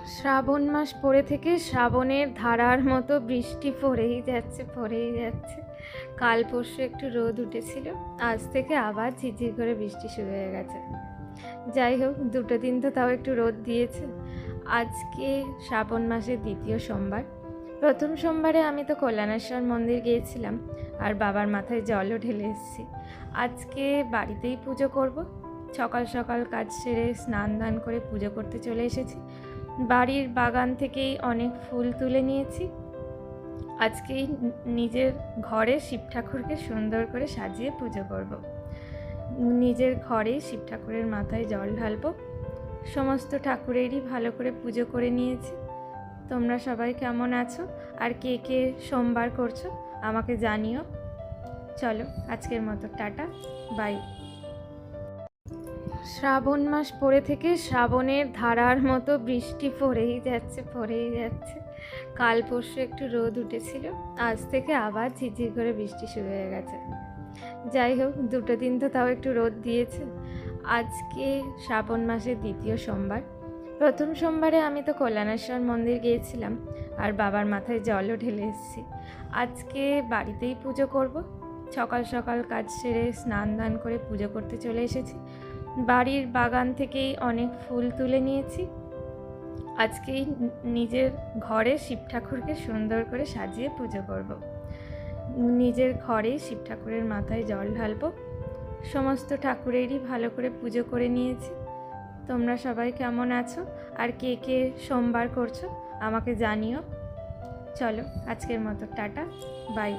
শ্রাবণ মাস পড়ে থেকে শ্রাবণের ধারার মতো বৃষ্টি পড়েই যাচ্ছে। কাল পরশু একটু রোদ উঠেছিল, আজ থেকে আবার ঝিরঝির করে বৃষ্টি শুরু হয়ে গেছে। যাই হোক, দুটো দিন তো তাও একটু রোদ দিয়েছে। আজকে শ্রাবণ মাসের দ্বিতীয় সোমবার। প্রথম সোমবারে আমি তো কল্যাণেশ্বর মন্দির গিয়েছিলাম আর বাবার মাথায় জলও ঢেলে এসেছি। আজকে বাড়িতেই পুজো করব। সকাল সকাল কাজ সেরে স্নান দান করে পুজো করতে চলে এসেছি। বাড়ির বাগান থেকেই অনেক ফুল তুলে নিয়েছি। আজকেই নিজের ঘরে শিব ঠাকুরকে সুন্দর করে সাজিয়ে পুজো করব। নিজের ঘরেই শিব ঠাকুরের মাথায় জল ঢালবো। সমস্ত ঠাকুরেরই ভালো করে পুজো করে নিয়েছি। তোমরা সবাই কেমন আছো আর কে কে সোমবার করছো আমাকে জানিও। চলো, আজকের মতো টাটা, বাই। শ্রাবণ মাস পড়ে থেকে শ্রাবণের ধারার মতো বৃষ্টি পড়েই যাচ্ছে। কাল পরশু একটু রোদ উঠেছিল, আজ থেকে আবার ঝিরঝির করে বৃষ্টি শুরু হয়ে গেছে। যাই হোক, দুটো দিন তো তাও একটু রোদ দিয়েছে। আজকে শ্রাবণ মাসের দ্বিতীয় সোমবার। প্রথম সোমবারে আমি তো কল্যাণেশ্বর মন্দির গিয়েছিলাম আর বাবার মাথায় জলও ঢেলে এসেছি। আজকে বাড়িতেই পুজো করব। সকাল সকাল কাজ সেরে স্নান দান করে পুজো করতে চলে এসেছি। বাড়ির বাগান থেকেই অনেক ফুল তুলে নিয়েছি। আজকেই নিজের ঘরে শিব ঠাকুরকে সুন্দর করে সাজিয়ে পুজো করব। নিজের ঘরেই শিব ঠাকুরের মাথায় জল ঢালবো। সমস্ত ঠাকুরেরই ভালো করে পুজো করে নিয়েছি। তোমরা সবাই কেমন আছো আর কে কে সোমবার করছো আমাকে জানিও। চলো, আজকের মতো টাটা, বাই।